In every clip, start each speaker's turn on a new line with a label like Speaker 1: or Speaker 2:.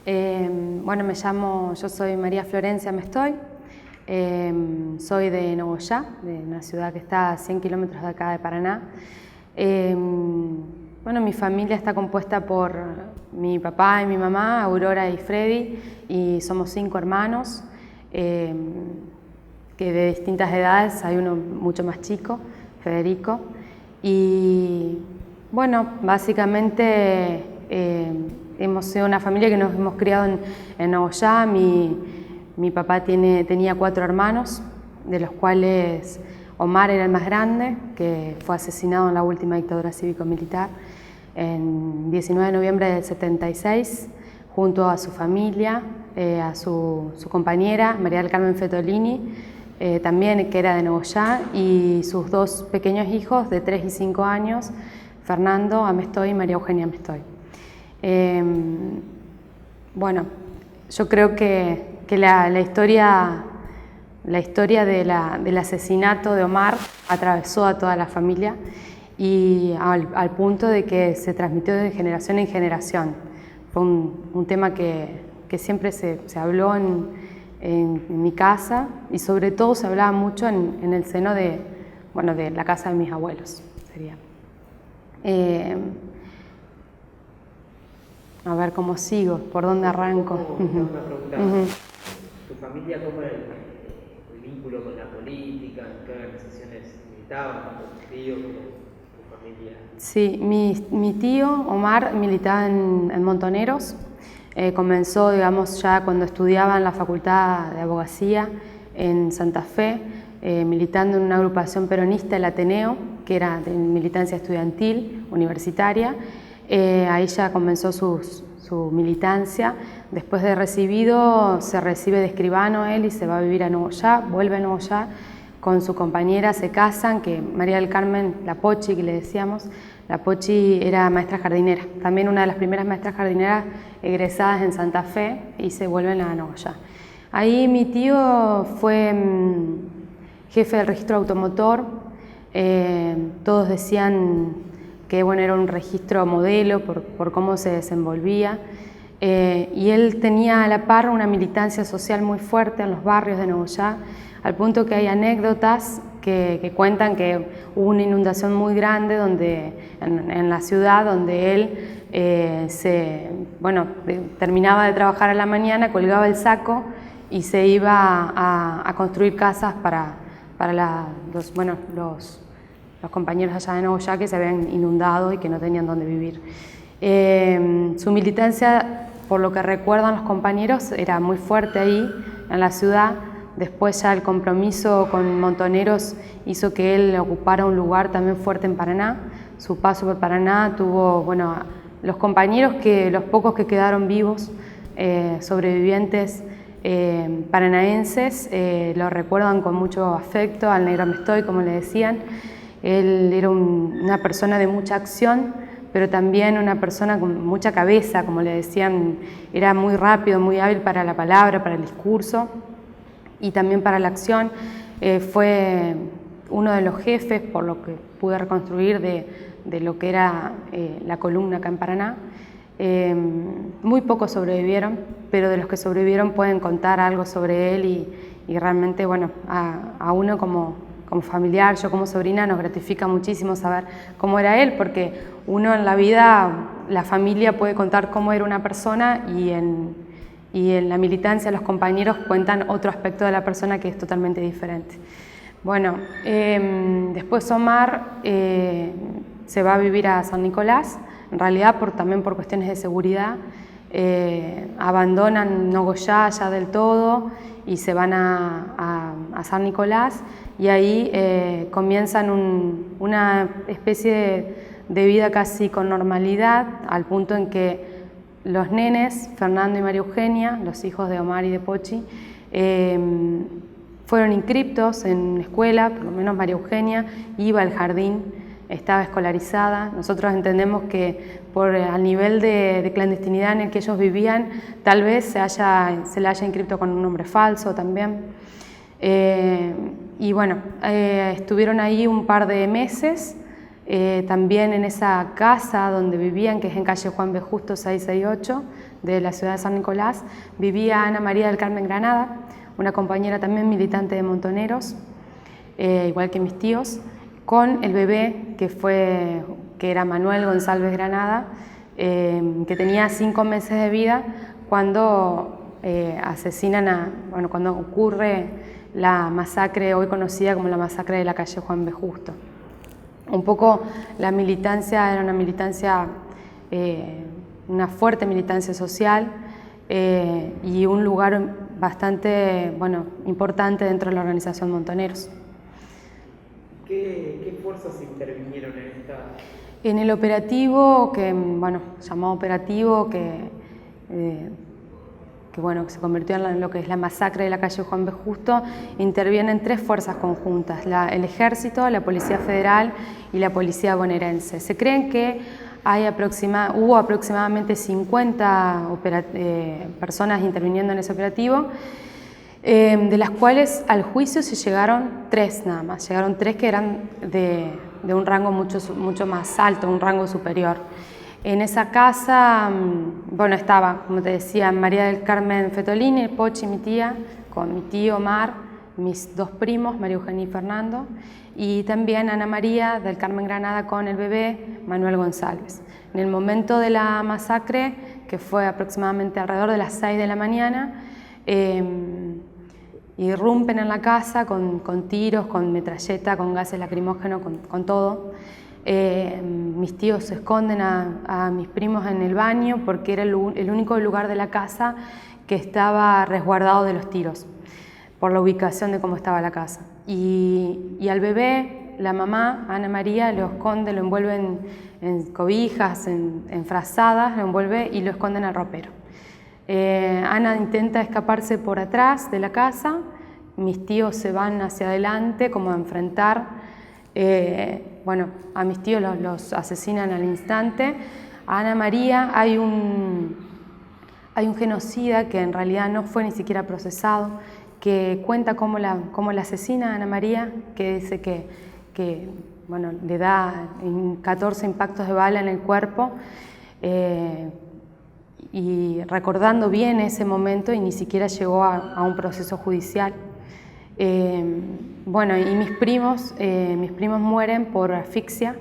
Speaker 1: Yo soy María Florencia Mestoy, soy de Nogoyá, de una ciudad que está a 100 kilómetros de acá de Paraná. Mi familia está compuesta por mi papá y mi mamá, Aurora y Freddy, y somos 5 hermanos, que de distintas edades, hay uno mucho más chico, Federico, y básicamente hemos sido una familia que nos hemos criado en Nogoyá. Mi papá tenía 4 hermanos, de los cuales Omar era el más grande, que fue asesinado en la última dictadura cívico-militar en 19 de noviembre del 76, junto a su familia, a su compañera, María del Carmen Fetolini, también que era de Nogoyá, y sus 2 pequeños hijos de 3 y 5 años, Fernando Amestoy y María Eugenia Amestoy. Yo creo que la historia del asesinato de Omar atravesó a toda la familia y al punto de que se transmitió de generación en generación. Fue un tema que siempre se habló en mi casa, y sobre todo se hablaba mucho en el seno de la casa de mis abuelos. A ver cómo sigo, por dónde arranco.
Speaker 2: Una pregunta. ¿Tu familia cómo era el vínculo con la política? ¿En qué organizaciones militaban? ¿Tu tío? ¿Tu familia?
Speaker 1: Sí, mi tío Omar militaba en Montoneros. Comenzó, ya cuando estudiaba en la Facultad de Abogacía en Santa Fe, militando en una agrupación peronista, el Ateneo, que era de militancia estudiantil, universitaria. Ahí ya comenzó su militancia. Después de recibido, se recibe de escribano él y se va a vivir a Nogoyá, vuelve a Nogoyá con su compañera, se casan, que María del Carmen, la Pochi, que le decíamos. La Pochi era maestra jardinera, también una de las primeras maestras jardineras egresadas en Santa Fe, y se vuelven a Nogoyá. Ahí mi tío fue jefe del registro automotor. Todos decían que era un registro modelo por cómo se desenvolvía, y él tenía a la par una militancia social muy fuerte en los barrios de Nogoyá, al punto que hay anécdotas que cuentan que hubo una inundación muy grande en la ciudad, donde él terminaba de trabajar a la mañana, colgaba el saco y se iba a construir casas para los compañeros allá de Nogoyá que se habían inundado y que no tenían dónde vivir. Su militancia, por lo que recuerdan los compañeros, era muy fuerte ahí en la ciudad. Después ya el compromiso con Montoneros hizo que él ocupara un lugar también fuerte en Paraná. Su paso por Paraná tuvo, los compañeros, los pocos que quedaron vivos, sobrevivientes paranaenses, lo recuerdan con mucho afecto al Negro Amestoy, como le decían. Él era una persona de mucha acción, pero también una persona con mucha cabeza, como le decían. Era muy rápido, muy hábil para la palabra, para el discurso y también para la acción. Fue uno de los jefes, por lo que pude reconstruir, de lo que era la columna acá en Paraná. Muy pocos sobrevivieron, pero de los que sobrevivieron pueden contar algo sobre él, y realmente a uno como familiar, yo como sobrina, nos gratifica muchísimo saber cómo era él, porque uno en la vida, la familia puede contar cómo era una persona, y en la militancia los compañeros cuentan otro aspecto de la persona que es totalmente diferente. Después Omar se va a vivir a San Nicolás, en realidad también por cuestiones de seguridad. Abandonan Nogoyá ya del todo y se van a San Nicolás, y ahí comienzan una especie de vida casi con normalidad, al punto en que los nenes, Fernando y María Eugenia, los hijos de Omar y de Pochi, fueron inscriptos en escuela. Por lo menos María Eugenia iba al jardín, estaba escolarizada. Nosotros entendemos que al nivel de clandestinidad en el que ellos vivían, tal vez se le haya inscrito con un nombre falso también. Estuvieron ahí un par de meses, También en esa casa donde vivían, que es en calle Juan B. Justo 668 de la ciudad de San Nicolás, vivía Ana María del Carmen Granada, una compañera también militante de Montoneros, igual que mis tíos, con el bebé que era Manuel González Granada, que tenía 5 meses de vida cuando cuando ocurre la masacre hoy conocida como la masacre de la calle Juan B. Justo. Un poco la militancia era una militancia, una fuerte militancia social y un lugar bastante importante dentro de la organización Montoneros.
Speaker 2: ¿Qué fuerzas intervinieron en esta?
Speaker 1: En el operativo, llamado operativo, que se convirtió en lo que es la masacre de la calle Juan B. Justo, intervienen 3 fuerzas conjuntas: el Ejército, la Policía Federal y la Policía Bonaerense. Se creen que hubo aproximadamente 50 personas interviniendo en ese operativo, de las cuales al juicio se llegaron 3 nada más. Llegaron 3 que eran de un rango mucho más alto, un rango superior. En esa casa, estaba, como te decía, María del Carmen Fetolini, Pochi, mi tía, con mi tío Omar, mis 2 primos, María Eugenia y Fernando, y también Ana María del Carmen Granada con el bebé Manuel González. En el momento de la masacre, que fue aproximadamente alrededor de las 6 de la mañana, irrumpen en la casa con tiros, con metralleta, con gases lacrimógenos, con todo. Mis tíos esconden a mis primos en el baño porque era el único lugar de la casa que estaba resguardado de los tiros, por la ubicación de cómo estaba la casa. Y al bebé, la mamá, Ana María, lo esconde, lo envuelve en cobijas, en frazadas, lo envuelve y lo esconde en el ropero. Ana intenta escaparse por atrás de la casa, mis tíos se van hacia adelante como a enfrentar. A mis tíos los asesinan al instante. A Ana María hay un genocida que en realidad no fue ni siquiera procesado, que cuenta cómo la asesina a Ana María, que dice que le da 14 impactos de bala en el cuerpo, y recordando bien ese momento, y ni siquiera llegó a un proceso judicial. Y mis primos mueren por asfixia,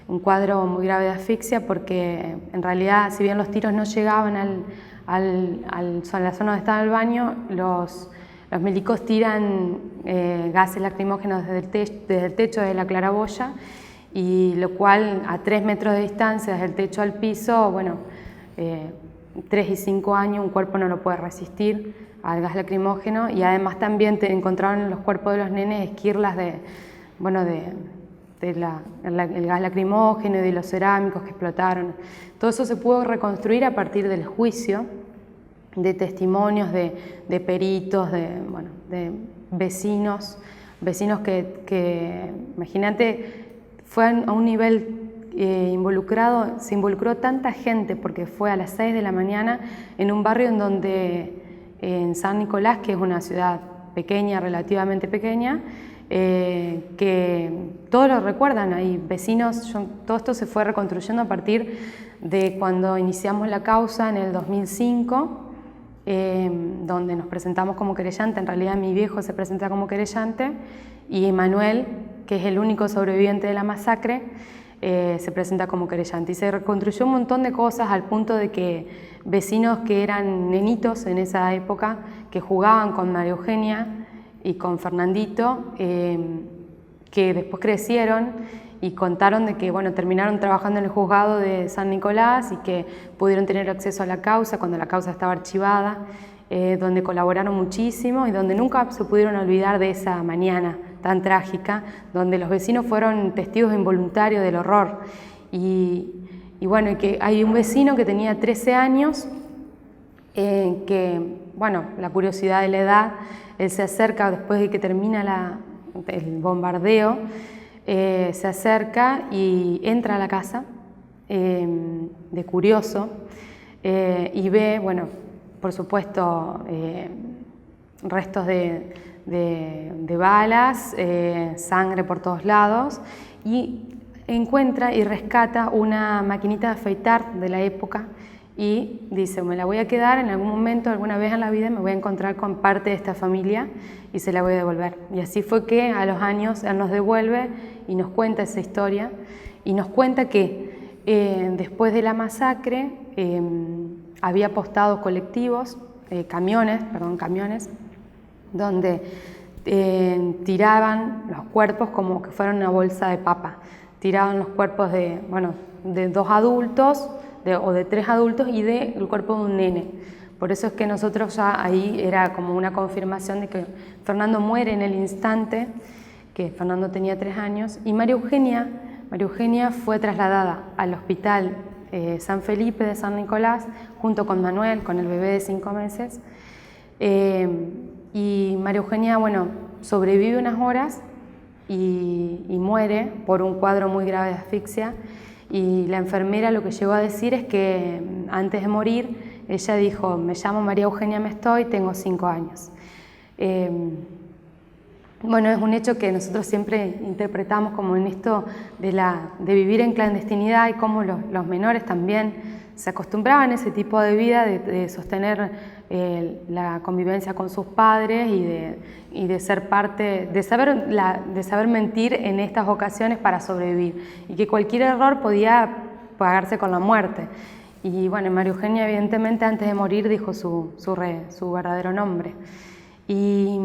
Speaker 1: un cuadro muy grave de asfixia, porque en realidad, si bien los tiros no llegaban a la zona donde estaba el baño, los milicos tiran gases lacrimógenos desde el techo de la claraboya, y lo cual a 3 metros de distancia desde el techo al piso, 3 y 5 años un cuerpo no lo puede resistir al gas lacrimógeno. Y además también encontraron en los cuerpos de los nenes esquirlas del gas lacrimógeno y de los cerámicos que explotaron. Todo eso se pudo reconstruir a partir del juicio, de testimonios de peritos, de vecinos que imagínate, fue a un nivel se involucró tanta gente, porque fue a las 6 de la mañana en un barrio en San Nicolás, que es una ciudad pequeña, relativamente pequeña, que todos lo recuerdan, hay vecinos. Todo esto se fue reconstruyendo a partir de cuando iniciamos la causa en el 2005, donde nos presentamos como querellante. En realidad mi viejo se presenta como querellante y Manuel, que es el único sobreviviente de la masacre, se presenta como querellante. Y se reconstruyó un montón de cosas, al punto de que vecinos que eran nenitos en esa época, que jugaban con María Eugenia y con Fernandito, que después crecieron y contaron de que terminaron trabajando en el juzgado de San Nicolás y que pudieron tener acceso a la causa cuando la causa estaba archivada, donde colaboraron muchísimo y donde nunca se pudieron olvidar de esa mañana tan trágica, donde los vecinos fueron testigos involuntarios del horror. Y que hay un vecino que tenía 13 años, la curiosidad de la edad, él se acerca después de que termina el bombardeo, se acerca y entra a la casa de curioso, y ve, por supuesto, restos de balas, sangre por todos lados, y encuentra y rescata una maquinita de afeitar de la época y dice, me la voy a quedar en algún momento, alguna vez en la vida me voy a encontrar con parte de esta familia y se la voy a devolver. Y así fue que a los años él nos devuelve y nos cuenta esa historia y nos cuenta que después de la masacre había postados colectivos, camiones, donde tiraban los cuerpos como que fueran una bolsa de papa. Tiraban los cuerpos de 2 adultos o de 3 adultos y del cuerpo de un nene. Por eso es que nosotros ya ahí era como una confirmación de que Fernando muere en el instante, que Fernando tenía 3 años, y María Eugenia fue trasladada al hospital San Felipe de San Nicolás junto con Manuel, con el bebé de 5 meses. Y María Eugenia, sobrevive unas horas y muere por un cuadro muy grave de asfixia. Y la enfermera lo que llegó a decir es que antes de morir ella dijo, me llamo María Eugenia Mestoy, tengo 5 años. Es un hecho que nosotros siempre interpretamos como en esto de vivir en clandestinidad y cómo los menores también se acostumbraban a ese tipo de vida, de sostener la convivencia con sus padres y de ser parte, de saber mentir en estas ocasiones para sobrevivir y que cualquier error podía pagarse con la muerte. Y María Eugenia evidentemente antes de morir dijo su verdadero nombre. Y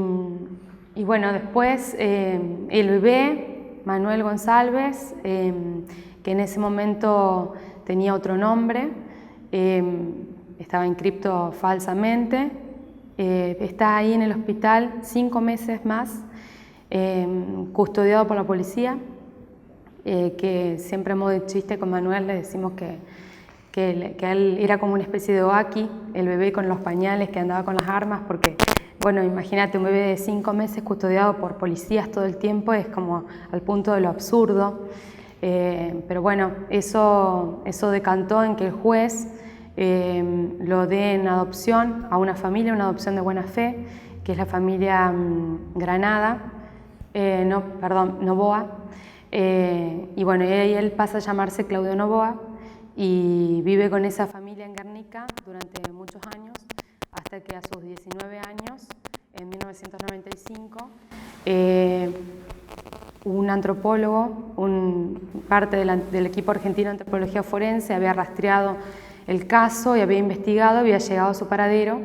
Speaker 1: después el bebé, Manuel González, que en ese momento tenía otro nombre, estaba inscripto falsamente, está ahí en el hospital 5 meses más, custodiado por la policía, que siempre a modo de chiste con Manuel le decimos que él era como una especie de oaki, el bebé con los pañales que andaba con las armas, porque imagínate un bebé de 5 meses custodiado por policías todo el tiempo, es como al punto de lo absurdo. Pero eso decantó en que el juez lo dé en adopción a una familia, una adopción de buena fe, que es la familia Novoa. Y ahí él pasa a llamarse Claudio Novoa y vive con esa familia en Guernica durante muchos años, hasta que a sus 19 años, en 1995, un antropólogo, parte del equipo argentino de antropología forense, había rastreado el caso y había investigado, había llegado a su paradero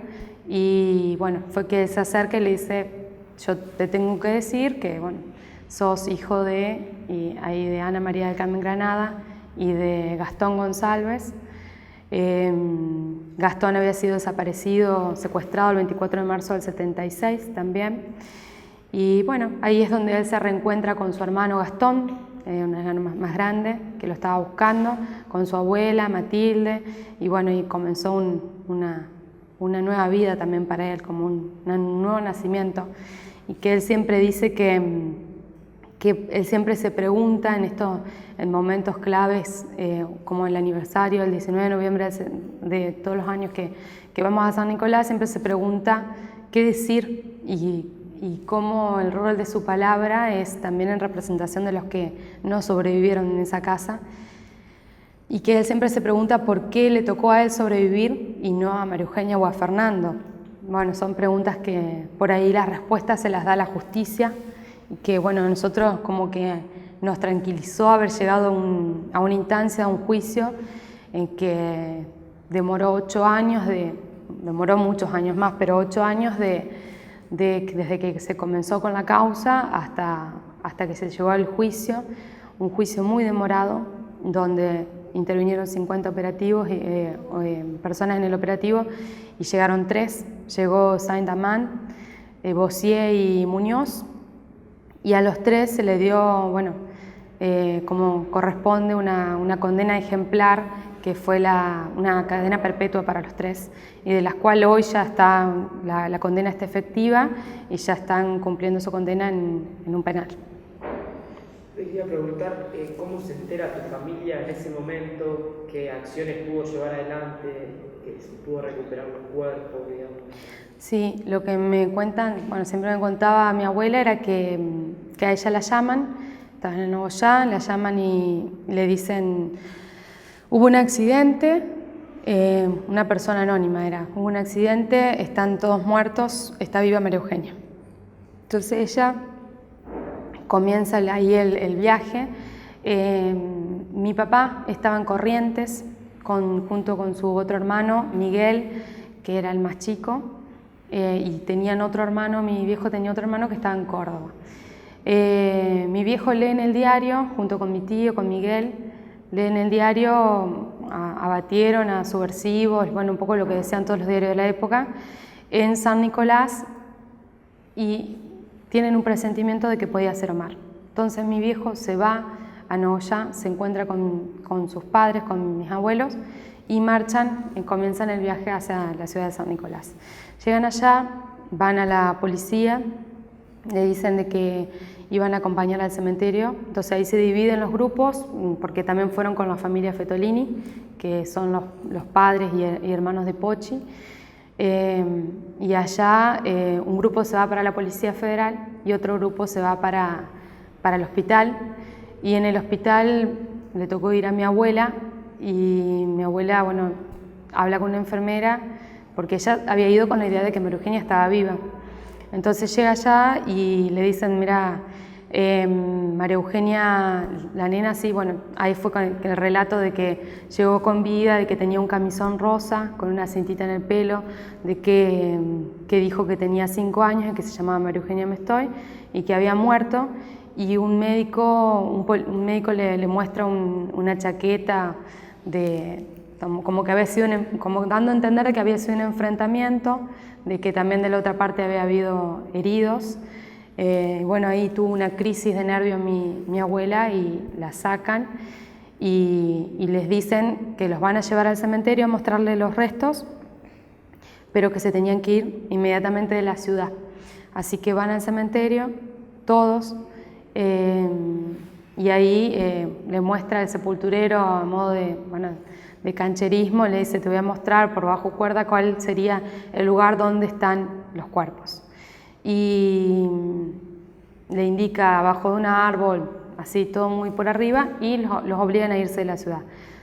Speaker 1: y fue que se acerca y le dice, yo te tengo que decir que sos hijo de Ana María del Carmen Granada y de Gastón González. Gastón había sido desaparecido, secuestrado el 24 de marzo del 76 también. Y ahí es donde él se reencuentra con su hermano Gastón, un hermano más grande, que lo estaba buscando, con su abuela Matilde, y comenzó una nueva vida también para él, como un nuevo nacimiento. Y que él siempre dice que él siempre se pregunta en momentos claves, como el aniversario, el 19 de noviembre de todos los años que vamos a San Nicolás, siempre se pregunta qué decir y cómo el rol de su palabra es también en representación de los que no sobrevivieron en esa casa, y que él siempre se pregunta por qué le tocó a él sobrevivir y no a María Eugenia o a Fernando. Son preguntas que por ahí las respuestas se las da la justicia, y que a nosotros como que nos tranquilizó haber llegado a una instancia, a un juicio en que demoró 8 años, demoró muchos años más, pero 8 años desde que se comenzó con la causa hasta que se llegó al juicio, un juicio muy demorado, donde intervinieron 50 operativos, personas en el operativo, y llegaron 3, llegó Saint-Amand, Bossier y Muñoz, y a los 3 se le dio, como corresponde, una condena ejemplar, que fue una cadena perpetua para los 3, y de las cuales hoy ya está, la condena está efectiva y ya están cumpliendo su condena en un penal.
Speaker 2: Te quería preguntar cómo se entera tu familia en ese momento, qué acciones pudo llevar adelante, que se pudo recuperar los cuerpos, digamos.
Speaker 1: Sí, lo que me cuentan, siempre me contaba mi abuela era que a ella la llaman estaban en Nogoyá, la llaman y le dicen, hubo un accidente, una persona anónima era, hubo un accidente, están todos muertos, está viva María Eugenia. Entonces ella comienza ahí el viaje. Mi papá estaba en Corrientes junto con su otro hermano, Miguel, que era el más chico, y tenían otro hermano, mi viejo tenía otro hermano que estaba en Córdoba. Mi viejo lee en el diario, junto con mi tío, con Miguel, lee en el diario, abatieron a subversivos, bueno, un poco lo que decían todos los diarios de la época, en San Nicolás, y tienen un presentimiento de que podía ser Omar. Entonces mi viejo se va a Nogoyá, se encuentra con sus padres, con mis abuelos, y marchan, comienzan el viaje hacia la ciudad de San Nicolás. Llegan allá, van a la policía, le dicen de que iban a acompañar al cementerio, entonces ahí se dividen los grupos, porque también fueron con la familia Fetolini, que son los padres y hermanos de Pochi, y allá un grupo se va para la Policía Federal y otro grupo se va para el hospital, y en el hospital le tocó ir a mi abuela, y mi abuela, bueno, habla con una enfermera, porque ella había ido con la idea de que María Eugenia estaba viva. Entonces llega allá y le dicen, mira, María Eugenia, la nena, sí, bueno, ahí fue con el relato de que llegó con vida, de que tenía un camisón rosa con una cintita en el pelo, de que dijo que tenía 5 años y que se llamaba María Eugenia Mestoy y que había muerto, y un médico le muestra una chaqueta como que había sido, como dando a entender que había sido un enfrentamiento, de que también de la otra parte había habido heridos. Bueno, ahí tuvo una crisis de nervios mi abuela y la sacan y les dicen que los van a llevar al cementerio a mostrarle los restos, pero que se tenían que ir inmediatamente de la ciudad. Así que van al cementerio, todos, y ahí le muestra el sepulturero a modo de cancherismo, le dice, te voy a mostrar por bajo cuerda cuál sería el lugar donde están los cuerpos. Y le indica abajo de un árbol, así todo muy por arriba, y los obligan a irse de la ciudad.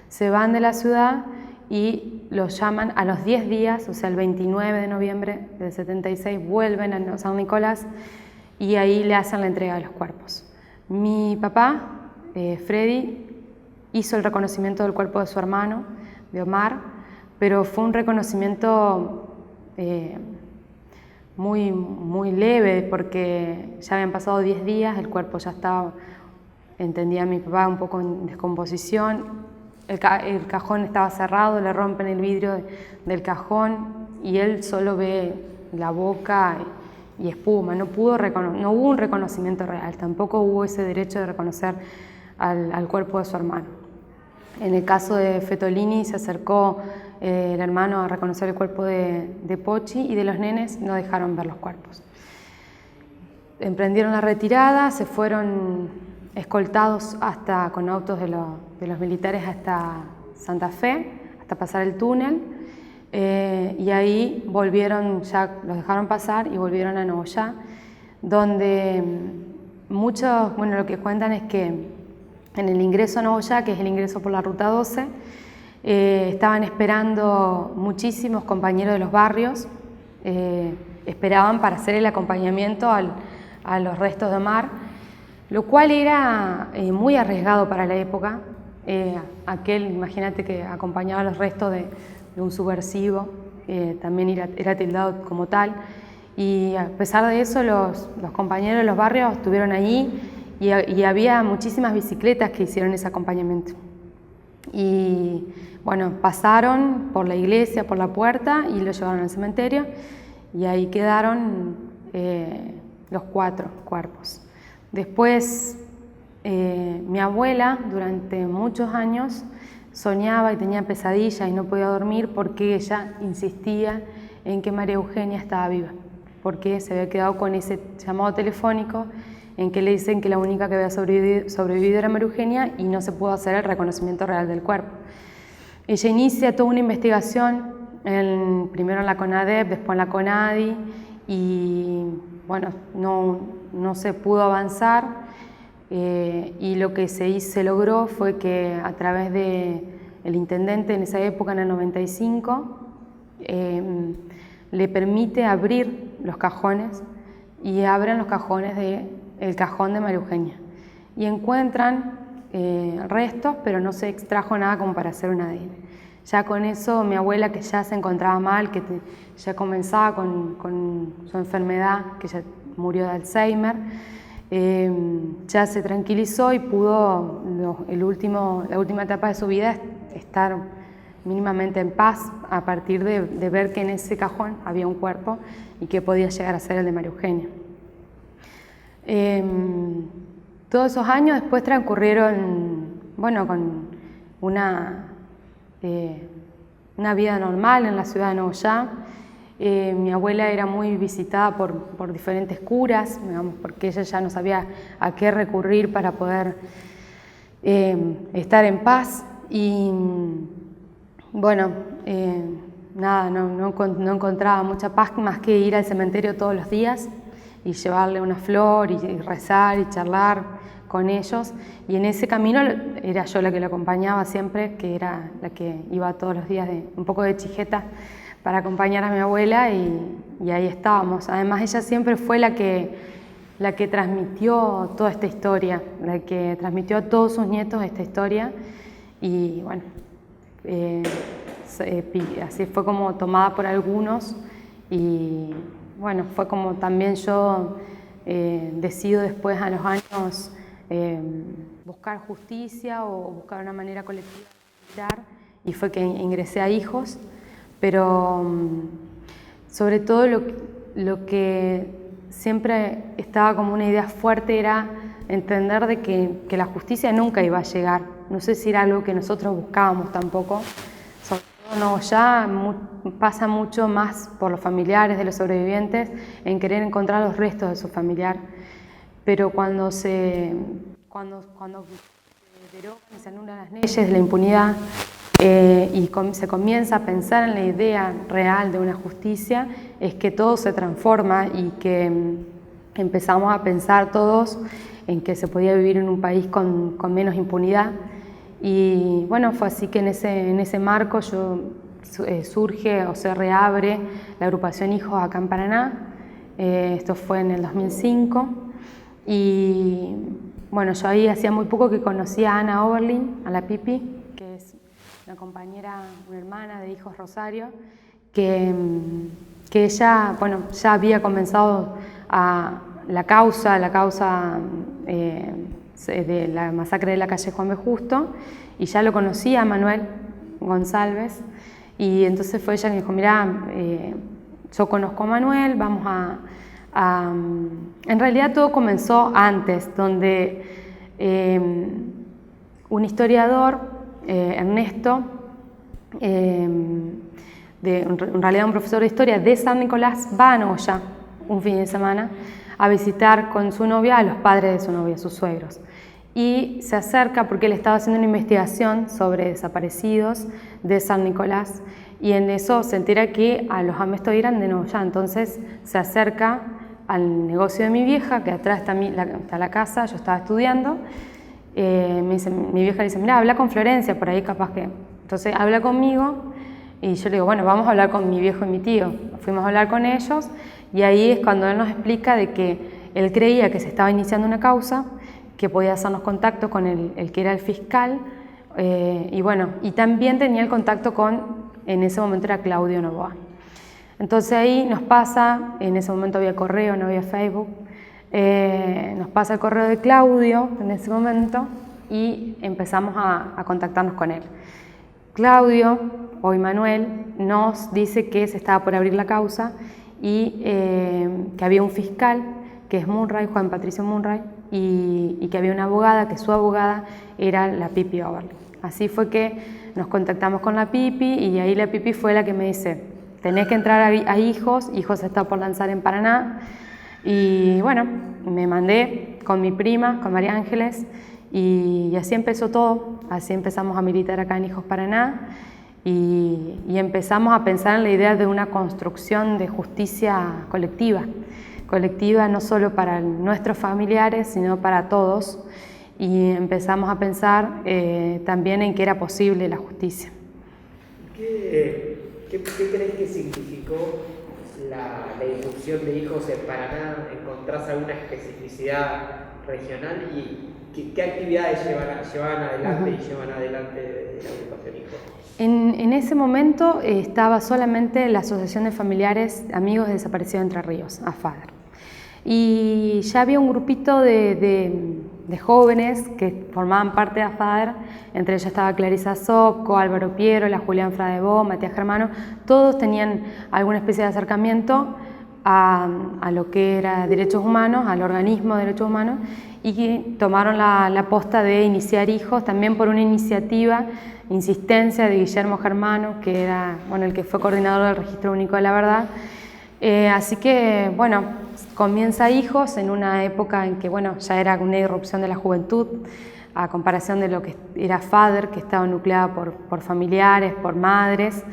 Speaker 1: Se van de la ciudad y los llaman a los 10 días, o sea, el 29 de noviembre del 76, vuelven a San Nicolás y ahí le hacen la entrega de los cuerpos. Mi papá, Freddy, hizo el reconocimiento del cuerpo de su hermano, de Omar, pero fue un reconocimiento muy leve, porque ya habían pasado 10 días, el cuerpo ya estaba, entendía mi papá, un poco en descomposición, el cajón estaba cerrado, le rompen el vidrio del cajón y él solo ve la boca y espuma, no hubo un reconocimiento real, tampoco hubo ese derecho de reconocer al cuerpo de su hermano. En el caso de Fetolini se acercó el hermano a reconocer el cuerpo de Pochi, y de los nenes no dejaron ver los cuerpos. Emprendieron la retirada, se fueron escoltados con autos de los militares hasta Santa Fe, hasta pasar el túnel, y ahí volvieron, ya los dejaron pasar y volvieron a Nogoyá, donde muchos, bueno, lo que cuentan es que en el ingreso a Nogoyá, que es el ingreso por la Ruta 12, estaban esperando muchísimos compañeros de los barrios, esperaban para hacer el acompañamiento a los restos de Omar, lo cual era muy arriesgado para la época. Imagínate que acompañaba los restos de un subversivo, también era tildado como tal, y a pesar de eso los compañeros de los barrios estuvieron ahí, y había muchísimas bicicletas que hicieron ese acompañamiento. Y bueno, pasaron por la iglesia, por la puerta, y lo llevaron al cementerio, y ahí quedaron los 4 cuerpos. Después, mi abuela, durante muchos años, soñaba y tenía pesadillas y no podía dormir porque ella insistía en que María Eugenia estaba viva, porque se había quedado con ese llamado telefónico en que le dicen que la única que había sobrevivido era María Eugenia y no se pudo hacer el reconocimiento real del cuerpo. Ella inicia toda una investigación, primero en la CONADEP, después en la CONADI, y bueno, no se pudo avanzar. y lo que se logró fue que a través del intendente en esa época, en el 95, le permite abrir los cajones y abren los cajones del cajón de María Eugenia y encuentran restos, pero no se extrajo nada como para hacer un ADN. Ya con eso mi abuela, que ya se encontraba mal, que ya comenzaba con su enfermedad, que ya murió de Alzheimer, ya se tranquilizó y pudo la última etapa de su vida estar mínimamente en paz a partir de ver que en ese cajón había un cuerpo y que podía llegar a ser el de María Eugenia. Todos esos años después transcurrieron, bueno, con una vida normal en la ciudad de Nogoyá. Mi abuela era muy visitada por diferentes curas, digamos, porque ella ya no sabía a qué recurrir para poder estar en paz. Y bueno, nada, no encontraba mucha paz más que ir al cementerio todos los días y llevarle una flor y rezar y charlar con ellos. Y en ese camino era yo la que lo acompañaba siempre, que era la que iba todos los días un poco de chijeta para acompañar a mi abuela y ahí estábamos. Además ella siempre fue la que transmitió toda esta historia, la que transmitió a todos sus nietos esta historia y bueno, así fue como tomada por algunos y bueno, fue como también yo decido después a los años buscar justicia o buscar una manera colectiva de mirar y fue que ingresé a Hijos. Pero sobre todo lo que siempre estaba como una idea fuerte era entender de que la justicia nunca iba a llegar. No sé si era algo que nosotros buscábamos tampoco. Sobre todo no, ya pasa mucho más por los familiares de los sobrevivientes en querer encontrar los restos de su familiar. Pero cuando se derogan y se anulan las leyes de la impunidad, y se comienza a pensar en la idea real de una justicia, es que todo se transforma y que empezamos a pensar todos en que se podía vivir en un país con menos impunidad. Y bueno, fue así que en ese marco surge o se reabre la agrupación Hijos acá en Paraná. Esto fue en el 2005 y bueno, yo ahí hacía muy poco que conocía a Ana Oberlin, a la Pipi, que es una compañera, una hermana de Hijos Rosario, que ella, bueno, ya había comenzado la causa de la masacre de la calle Juan B. Justo, y ya lo conocía a Manuel González, y entonces fue ella que dijo, mirá, yo conozco a Manuel, vamos En realidad todo comenzó antes, donde un historiador, Ernesto, en realidad un profesor de historia de San Nicolás, va a Nogoyá un fin de semana a visitar con su novia a los padres de su novia, sus suegros. Y se acerca porque él estaba haciendo una investigación sobre desaparecidos de San Nicolás y en eso se entera que a los Amesto eran de Nogoyá. Entonces se acerca al negocio de mi vieja, que atrás está la casa, yo estaba estudiando. Mi vieja le dice, mira, habla con Florencia, por ahí capaz que... Entonces habla conmigo y yo le digo, bueno, vamos a hablar con mi viejo y mi tío. Fuimos a hablar con ellos y ahí es cuando él nos explica de que él creía que se estaba iniciando una causa, que podía hacernos contacto con el que era el fiscal y bueno, y también tenía el contacto en ese momento era Claudio Novoa. Entonces ahí nos pasa, en ese momento había correo, no había Facebook, nos pasa el correo de Claudio en ese momento y empezamos a contactarnos con él. Claudio, hoy Manuel, nos dice que se estaba por abrir la causa y que había un fiscal, que es Munray, Juan Patricio Munray, y que había una abogada, que su abogada era la Pipi Oberlin. Así fue que nos contactamos con la Pipi y ahí la Pipi fue la que me dice, tenés que entrar a Hijos, Hijos está por lanzar en Paraná. Y bueno, me mandé con mi prima, con María Ángeles, y así empezó todo. Así empezamos a militar acá en Hijos Paraná y empezamos a pensar en la idea de una construcción de justicia colectiva, colectiva, no solo para nuestros familiares, sino para todos, y empezamos a pensar también en que era posible la justicia.
Speaker 2: ¿Qué crees que significó la irrupción de hijos en Paraná? ¿Encontrás alguna especificidad regional y qué actividades llevan adelante y llevan adelante la agrupación Hijos?
Speaker 1: En ese momento estaba solamente la Asociación de Familiares Amigos Desaparecidos de Entre Ríos, AFADER. Y ya había un grupito de jóvenes que formaban parte de AFADER, entre ellos estaba Clarisa Sopco, Álvaro Piero, la Julián Fradebó, Matías Germano, todos tenían alguna especie de acercamiento a lo que era derechos humanos, al organismo de derechos humanos, y tomaron la posta de iniciar Hijos, también por una iniciativa, insistencia de Guillermo Germano, que era el que fue coordinador del Registro Único de la Verdad. Así que, comienza Hijos en una época en que, ya era una irrupción de la juventud, a comparación de lo que era FADER, que estaba nucleada por familiares, por madres.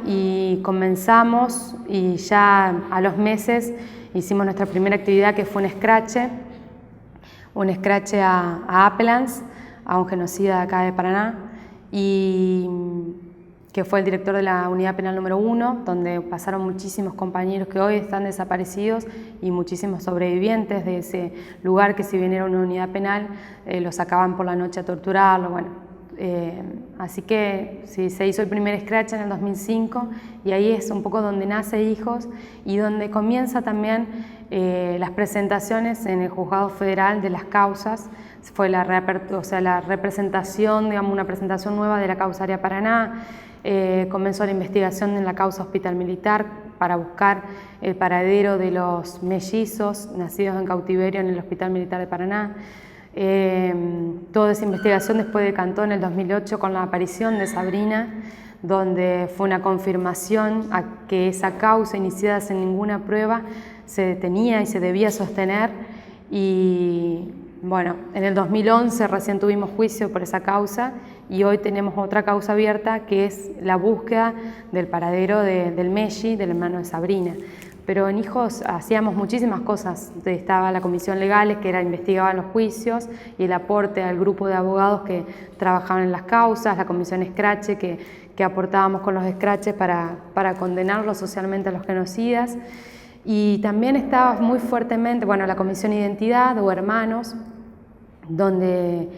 Speaker 1: Y comenzamos y ya a los meses hicimos nuestra primera actividad, que fue un escrache a Appelans, a un genocida acá de Paraná, y que fue el director de la unidad penal número 1, donde pasaron muchísimos compañeros que hoy están desaparecidos y muchísimos sobrevivientes de ese lugar, que si bien era una unidad penal, los sacaban por la noche a torturarlo. Así que sí, se hizo el primer escrache en el 2005 y ahí es un poco donde nace Hijos y donde comienza también las presentaciones en el Juzgado Federal de las causas. Fue la representación, una presentación nueva de la causa Área Paraná. Comenzó la investigación en la causa Hospital Militar para buscar el paradero de los mellizos nacidos en cautiverio en el Hospital Militar de Paraná. Toda esa investigación después decantó en el 2008 con la aparición de Sabrina, donde fue una confirmación a que esa causa, iniciada sin ninguna prueba, se tenía y se debía sostener. Y en el 2011 recién tuvimos juicio por esa causa y hoy tenemos otra causa abierta, que es la búsqueda del paradero del Melli, del hermano de Sabrina. Pero en Hijos hacíamos muchísimas cosas. Estaba la comisión legales, que investigaba los juicios, y el aporte al grupo de abogados que trabajaban en las causas, la comisión escrache, que aportábamos con los escraches para condenarlos socialmente a los genocidas. Y también estaba muy fuertemente la comisión Identidad o Hermanos, donde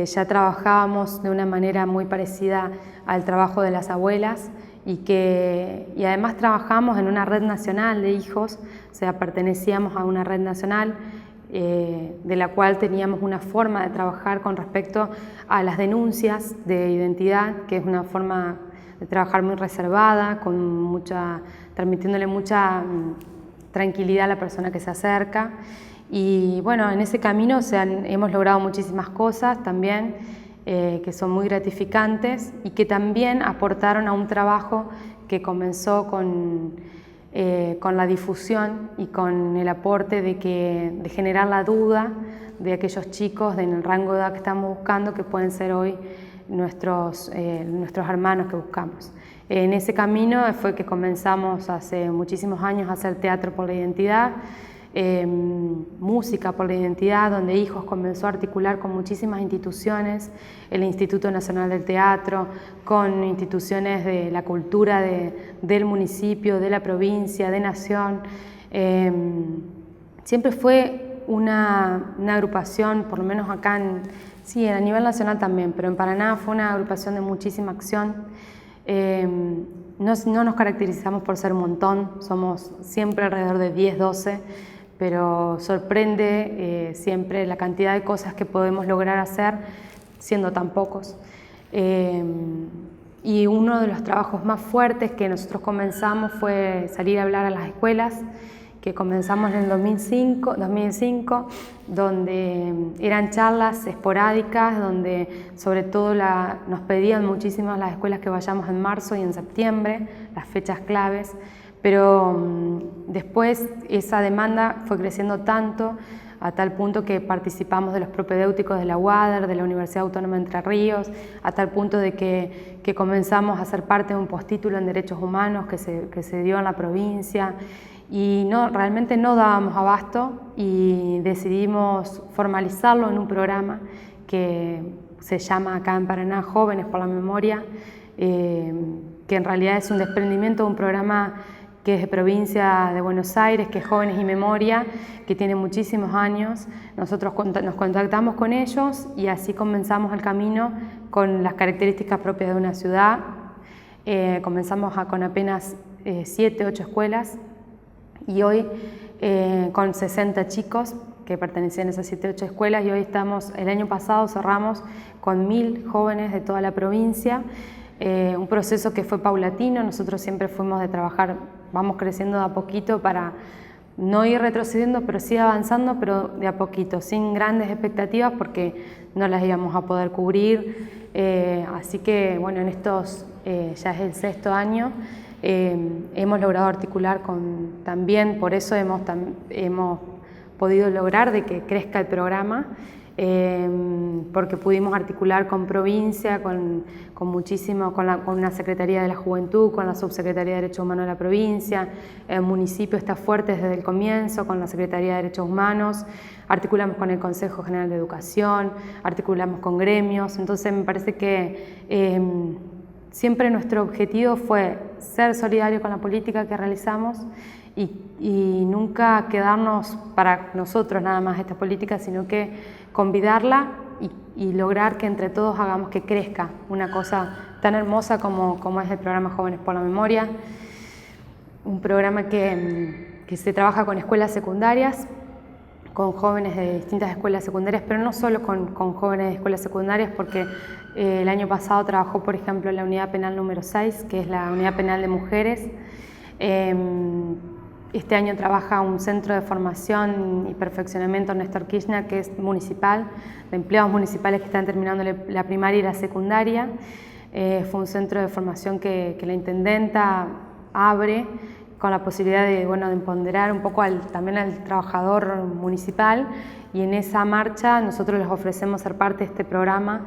Speaker 1: ya trabajábamos de una manera muy parecida al trabajo de las abuelas, y además trabajamos en una red nacional de hijos, pertenecíamos a una red nacional de la cual teníamos una forma de trabajar con respecto a las denuncias de identidad, que es una forma de trabajar muy reservada, transmitiéndole mucha tranquilidad a la persona que se acerca. Y en ese camino hemos logrado muchísimas cosas también, que son muy gratificantes y que también aportaron a un trabajo que comenzó con la difusión y con el aporte de generar la duda de aquellos chicos en el rango de edad que estamos buscando, que pueden ser hoy nuestros hermanos que buscamos. En ese camino fue que comenzamos hace muchísimos años a hacer teatro por la identidad, música por la identidad, donde Hijos comenzó a articular con muchísimas instituciones, el Instituto Nacional del Teatro, con instituciones de la cultura del municipio, de la provincia, de Nación. Siempre fue una agrupación, por lo menos acá, a nivel nacional también, pero en Paraná fue una agrupación de muchísima acción. No nos caracterizamos por ser un montón, somos siempre alrededor de 10, 12, pero sorprende siempre la cantidad de cosas que podemos lograr hacer siendo tan pocos. Y uno de los trabajos más fuertes que nosotros comenzamos fue salir a hablar a las escuelas, que comenzamos en el 2005, donde eran charlas esporádicas, donde sobre todo nos pedían muchísimo las escuelas que vayamos en marzo y en septiembre, las fechas claves, pero después esa demanda fue creciendo tanto, a tal punto que participamos de los propedéuticos de la UADER, de la Universidad Autónoma de Entre Ríos, a tal punto de que comenzamos a ser parte de un postítulo en Derechos Humanos que se dio en la provincia. y realmente no dábamos abasto y decidimos formalizarlo en un programa que se llama acá en Paraná Jóvenes por la Memoria, que en realidad es un desprendimiento de un programa que es de provincia de Buenos Aires, que es Jóvenes y Memoria, que tiene muchísimos años. Nosotros nos contactamos con ellos y así comenzamos el camino con las características propias de una ciudad. Comenzamos con apenas 7, 8 escuelas y hoy con 60 chicos que pertenecían a esas 7, 8 escuelas, y hoy el año pasado cerramos con 1000 jóvenes de toda la provincia. Un proceso que fue paulatino. Nosotros siempre fuimos de trabajar, vamos creciendo de a poquito para no ir retrocediendo, pero sí avanzando, pero de a poquito, sin grandes expectativas porque no las íbamos a poder cubrir. Así que bueno, en estos ya es el 6º año, hemos logrado articular también, por eso hemos podido lograr de que crezca el programa, porque pudimos articular con provincia, con una Secretaría de la Juventud, con la Subsecretaría de Derechos Humanos de la provincia. El municipio está fuerte desde el comienzo con la Secretaría de Derechos Humanos, articulamos con el Consejo General de Educación, articulamos con gremios. Entonces me parece que siempre nuestro objetivo fue ser solidario con la política que realizamos y nunca quedarnos para nosotros nada más esta política, sino que convidarla y lograr que entre todos hagamos que crezca una cosa tan hermosa como es el programa Jóvenes por la Memoria, un programa que se trabaja con escuelas secundarias, con jóvenes de distintas escuelas secundarias, pero no solo con jóvenes de escuelas secundarias, porque el año pasado trabajó, por ejemplo, en la unidad penal número 6, que es la unidad penal de mujeres. Este año trabaja un centro de formación y perfeccionamiento Néstor Kirchner, que es municipal, de empleados municipales que están terminando la primaria y la secundaria. Fue un centro de formación que la intendenta abre con la posibilidad de empoderar un poco también al trabajador municipal, y en esa marcha nosotros les ofrecemos ser parte de este programa.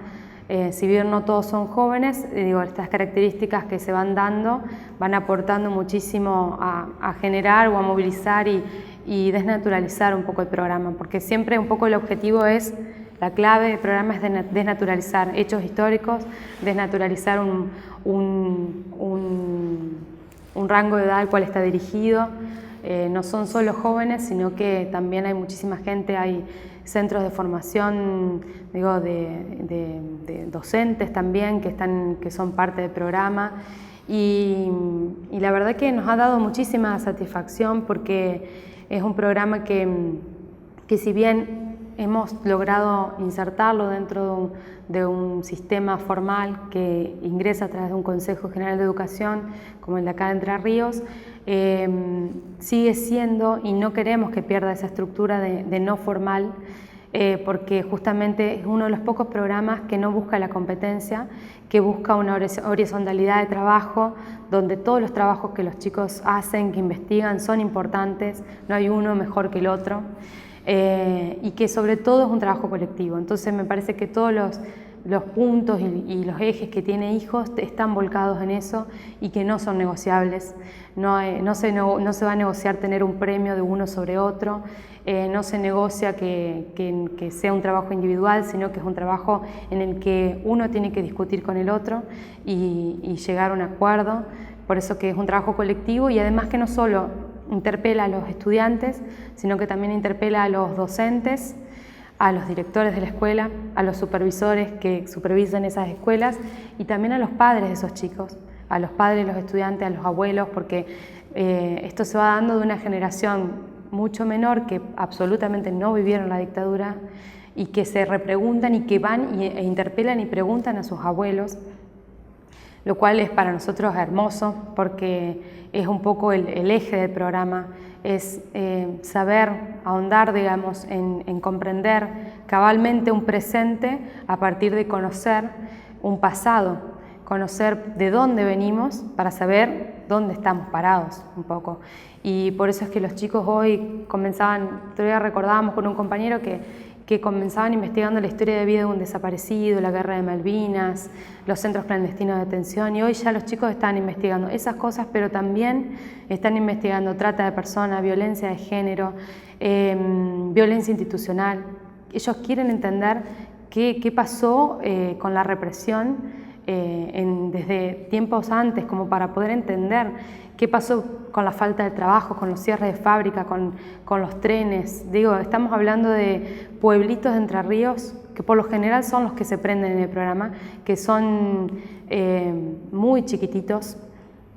Speaker 1: Si bien no todos son jóvenes, estas características que se van dando van aportando muchísimo a generar o a movilizar y desnaturalizar un poco el programa, porque siempre un poco el objetivo es, la clave del programa es desnaturalizar hechos históricos, desnaturalizar un rango de edad al cual está dirigido. No son solo jóvenes, sino que también hay muchísima gente, hay centros de formación, de docentes también que son parte del programa, y la verdad que nos ha dado muchísima satisfacción porque es un programa que si bien hemos logrado insertarlo dentro de un sistema formal que ingresa a través de un Consejo General de Educación como el de acá de Entre Ríos, sigue siendo, y no queremos que pierda esa estructura de no formal, porque justamente es uno de los pocos programas que no busca la competencia, que busca una horizontalidad de trabajo, donde todos los trabajos que los chicos hacen, que investigan, son importantes, no hay uno mejor que el otro, y que sobre todo es un trabajo colectivo. Entonces me parece que todos los puntos y los ejes que tiene Hijos están volcados en eso y que no son negociables. No se va a negociar tener un premio de uno sobre otro, no se negocia que sea un trabajo individual, sino que es un trabajo en el que uno tiene que discutir con el otro y llegar a un acuerdo. Por eso que es un trabajo colectivo, y además que no solo interpela a los estudiantes, sino que también interpela a los docentes, a los directores de la escuela, a los supervisores que supervisan esas escuelas, y también a los padres de esos chicos, a los padres de los estudiantes, a los abuelos, porque esto se va dando de una generación mucho menor que absolutamente no vivieron la dictadura y que se repreguntan y que van e interpelan y preguntan a sus abuelos, lo cual es para nosotros hermoso porque es un poco el eje del programa, es saber ahondar, digamos, en comprender cabalmente un presente a partir de conocer un pasado, conocer de dónde venimos para saber dónde estamos parados un poco. Y por eso es que los chicos hoy todavía recordábamos con un compañero que que comenzaban investigando la historia de vida de un desaparecido, la guerra de Malvinas, los centros clandestinos de detención, y hoy ya los chicos están investigando esas cosas, pero también están investigando trata de personas, violencia de género, violencia institucional. Ellos quieren entender qué pasó con la represión desde tiempos antes, como para poder entender qué pasó con la falta de trabajo, con los cierres de fábrica, con los trenes. Digo, estamos hablando de pueblitos de Entre Ríos, que por lo general son los que se prenden en el programa, que son muy chiquititos,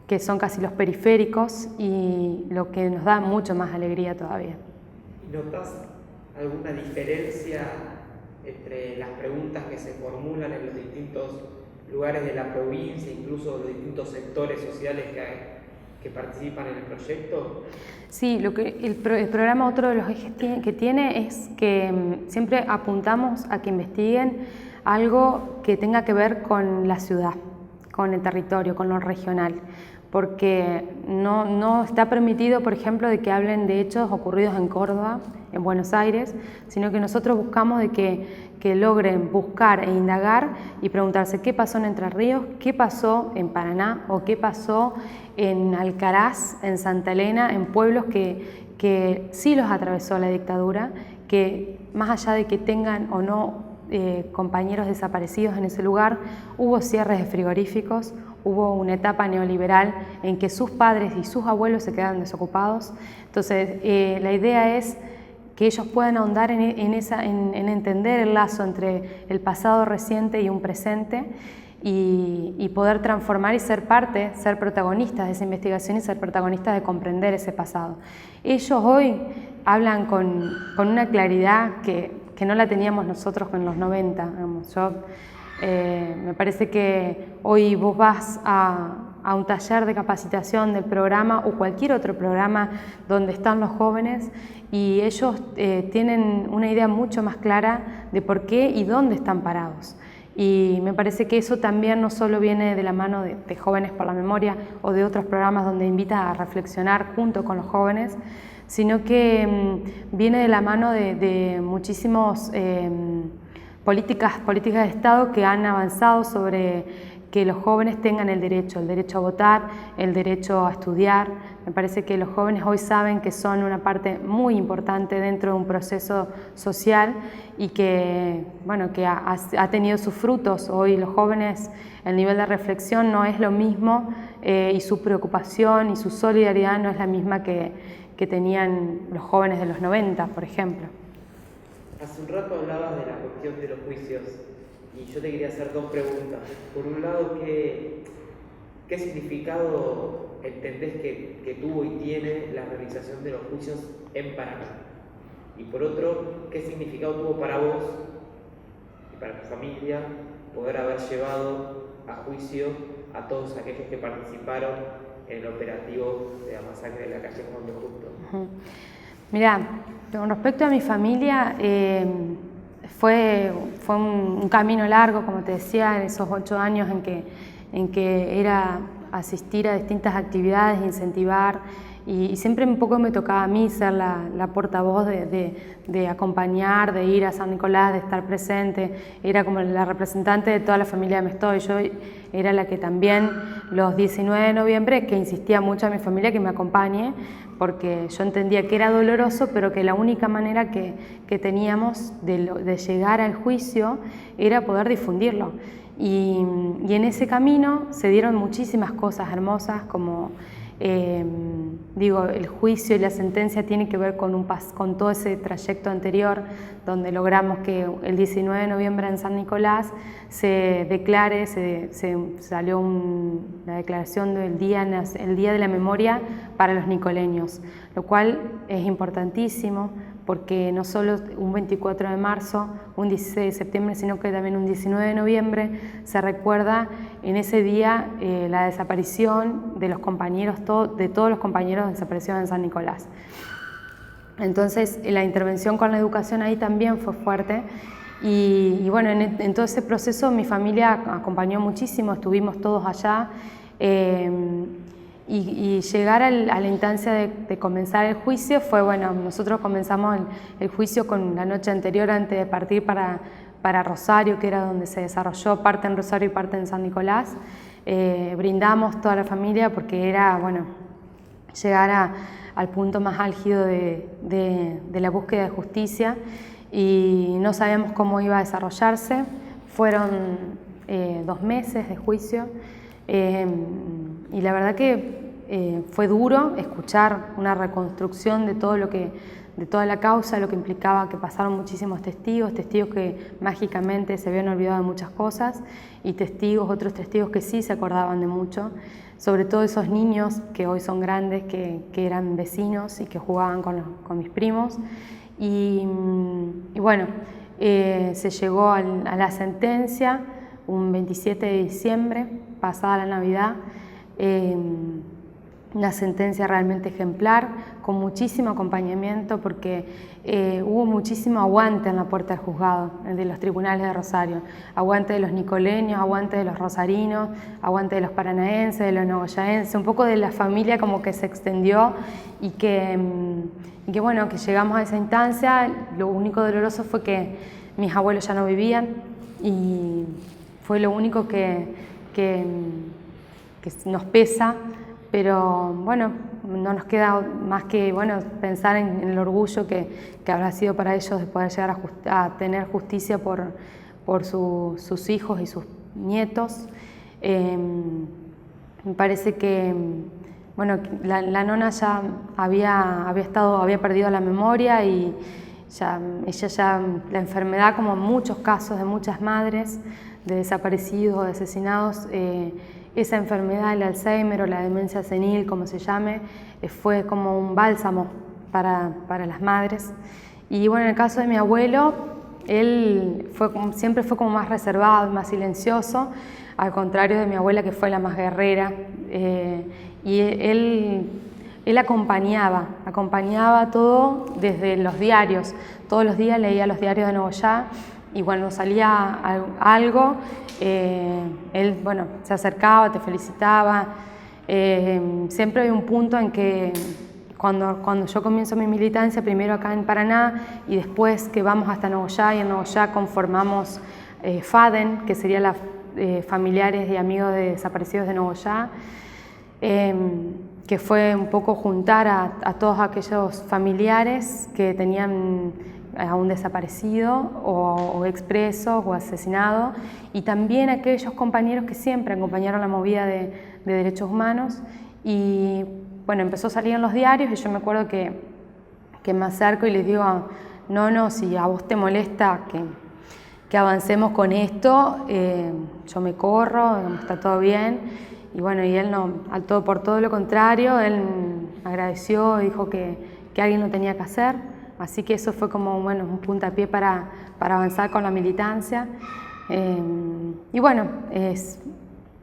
Speaker 1: que son casi los periféricos, y lo que nos da mucho más alegría todavía.
Speaker 2: ¿Notas alguna diferencia entre las preguntas que se formulan en los distintos lugares de la provincia, incluso los distintos sectores sociales que participan en el proyecto?
Speaker 1: Sí, el programa, otro de los ejes que tiene es que siempre apuntamos a que investiguen algo que tenga que ver con la ciudad, con el territorio, con lo regional, porque no está permitido, por ejemplo, de que hablen de hechos ocurridos en Córdoba, en Buenos Aires, sino que nosotros buscamos de que logren buscar e indagar y preguntarse qué pasó en Entre Ríos, qué pasó en Paraná o qué pasó en Alcaraz, en Santa Elena, en pueblos que sí los atravesó la dictadura, que más allá de que tengan o no compañeros desaparecidos en ese lugar, hubo cierres de frigoríficos, hubo una etapa neoliberal en que sus padres y sus abuelos se quedaron desocupados. Entonces, la idea es que ellos puedan ahondar en entender el lazo entre el pasado reciente y un presente, y poder transformar y ser parte, ser protagonistas de esa investigación y ser protagonistas de comprender ese pasado. Ellos hoy hablan con una claridad que no la teníamos nosotros en los 90. Me parece que hoy vos vas a un taller de capacitación del programa o cualquier otro programa donde están los jóvenes, y ellos tienen una idea mucho más clara de por qué y dónde están parados. Y me parece que eso también no solo viene de la mano de Jóvenes por la Memoria o de otros programas donde invita a reflexionar junto con los jóvenes, sino que viene de la mano de muchísimos políticas de Estado que han avanzado sobre que los jóvenes tengan el derecho a votar, el derecho a estudiar. Me parece que los jóvenes hoy saben que son una parte muy importante dentro de un proceso social y que, bueno, que ha tenido sus frutos. Hoy los jóvenes, el nivel de reflexión no es lo mismo, y su preocupación y su solidaridad no es la misma que tenían los jóvenes de los 90, por ejemplo.
Speaker 2: Hace un rato hablabas de la cuestión de los juicios y yo te quería hacer dos preguntas. Por un lado, ¿qué significado entendés que tuvo y tiene la realización de los juicios en Paraná? Y por otro, ¿qué significado tuvo para vos y para tu familia poder haber llevado a juicio a todos aquellos que participaron en el operativo de la masacre de la calle Juan de Justo?
Speaker 1: Mirá, con respecto a mi familia, fue un camino largo, como te decía, en esos 8 años en que era asistir a distintas actividades, incentivar, y siempre un poco me tocaba a mí ser la portavoz de acompañar, de ir a San Nicolás, de estar presente. Era como la representante de toda la familia de Mestoy. Yo era la que también los 19 de noviembre, que insistía mucho a mi familia que me acompañe, porque yo entendía que era doloroso, pero que la única manera que teníamos de llegar al juicio era poder difundirlo. Y en ese camino se dieron muchísimas cosas hermosas, como el juicio y la sentencia tiene que ver con todo ese trayecto anterior, donde logramos que el 19 de noviembre en San Nicolás se declare, se salió la declaración del el Día de la Memoria para los nicoleños, lo cual es importantísimo, porque no solo un 24 de marzo, un 16 de septiembre, sino que también un 19 de noviembre se recuerda en ese día la desaparición de los compañeros, de todos los compañeros desaparecidos en San Nicolás. Entonces, la intervención con la educación ahí también fue fuerte. Y bueno, en todo ese proceso mi familia acompañó muchísimo, estuvimos todos allá. y llegar a la instancia de comenzar el juicio fue, bueno, nosotros comenzamos el juicio con la noche anterior antes de partir para Rosario, que era donde se desarrolló, parte en Rosario y parte en San Nicolás. Brindamos toda la familia porque era, bueno, llegar al punto más álgido de la búsqueda de justicia y no sabíamos cómo iba a desarrollarse. Fueron 2 meses de juicio y la verdad que fue duro escuchar una reconstrucción de todo de toda la causa, lo que implicaba que pasaron muchísimos testigos que mágicamente se habían olvidado de muchas cosas y otros testigos que sí se acordaban de mucho, sobre todo esos niños que hoy son grandes, que eran vecinos y que jugaban con mis primos. Y bueno, se llegó a la sentencia un 27 de diciembre, pasada la Navidad. Una sentencia realmente ejemplar, con muchísimo acompañamiento porque hubo muchísimo aguante en la puerta del juzgado, de los tribunales de Rosario. Aguante de los nicoleños, aguante de los rosarinos, aguante de los paranaenses, de los nogoyaenses, un poco de la familia como que se extendió y que bueno, que llegamos a esa instancia. Lo único doloroso fue que mis abuelos ya no vivían y fue lo único que nos pesa. Pero bueno, no nos queda más que bueno, pensar en el orgullo que habrá sido para ellos de poder llegar a tener justicia por sus hijos y sus nietos. Me parece que bueno, la nona ya había perdido la memoria y la enfermedad, como en muchos casos de muchas madres de desaparecidos o de asesinados, esa enfermedad, el Alzheimer o la demencia senil, como se llame, fue como un bálsamo para las madres. Y bueno, en el caso de mi abuelo, él siempre fue como más reservado, más silencioso, al contrario de mi abuela, que fue la más guerrera. Y él acompañaba todo desde los diarios. Todos los días leía los diarios de Nogoyá y cuando salía algo, él bueno, se acercaba, te felicitaba. Siempre hay un punto en que cuando yo comienzo mi militancia, primero acá en Paraná y después que vamos hasta Nogoyá, y en Nogoyá conformamos FADEN, que sería la familiares y amigos de desaparecidos de Nogoyá, que fue un poco juntar a todos aquellos familiares que tenían a un desaparecido o expresos o asesinado, y también aquellos compañeros que siempre acompañaron la movida de derechos humanos. Y bueno, empezó a salir en los diarios y yo me acuerdo que me acerco y les digo, no, si a vos te molesta que avancemos con esto, yo me corro, está todo bien. Y bueno, y él no, por todo lo contrario, él agradeció y dijo que alguien lo tenía que hacer. Así que eso fue como bueno, un puntapié para avanzar con la militancia. Y bueno, es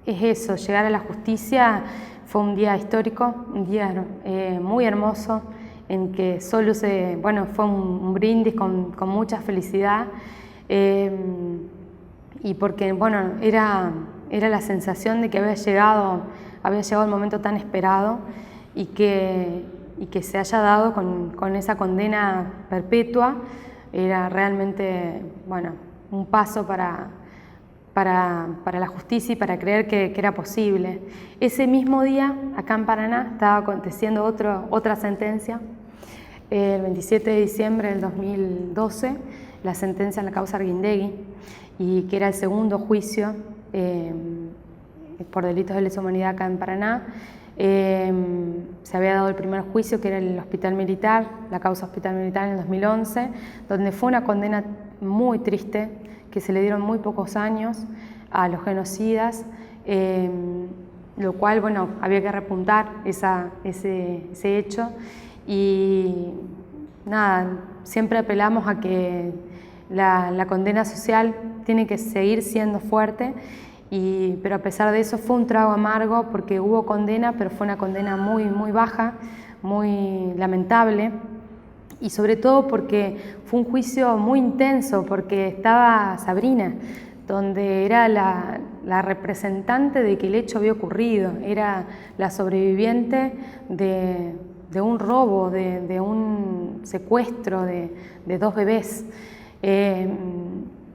Speaker 1: eso, llegar a la justicia fue un día histórico, un día muy hermoso, en que solo fue un brindis con mucha felicidad. Y porque bueno, era la sensación de que había llegado el momento tan esperado y que se haya dado con esa condena perpetua. Era realmente bueno, un paso para la justicia y para creer que era posible. Ese mismo día, acá en Paraná, estaba aconteciendo otra sentencia, el 27 de diciembre del 2012, la sentencia en la causa Arguindegui, y que era el segundo juicio por delitos de lesa humanidad acá en Paraná. Se había dado el primer juicio, que era el hospital militar, la causa hospital militar en el 2011, donde fue una condena muy triste, que se le dieron muy pocos años a los genocidas, lo cual bueno, había que repuntar ese hecho. Y nada, siempre apelamos a que la condena social tiene que seguir siendo fuerte. Pero a pesar de eso fue un trago amargo porque hubo condena, pero fue una condena muy, muy baja, muy lamentable, y sobre todo porque fue un juicio muy intenso, porque estaba Sabrina, donde era la representante de que el hecho había ocurrido, era la sobreviviente de un robo, de un secuestro de 2 bebés.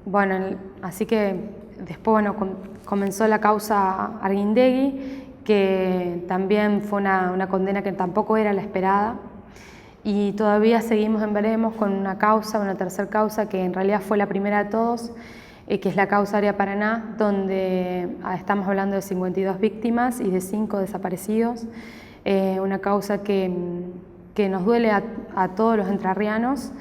Speaker 1: Bueno, así que después bueno, comenzó la causa Arguindegui, que también fue una condena que tampoco era la esperada. Y todavía seguimos en veremos con una tercera causa, que en realidad fue la primera de todos, que es la causa Área Paraná, donde estamos hablando de 52 víctimas y de 5 desaparecidos. Una causa que nos duele a todos los entrerrianos,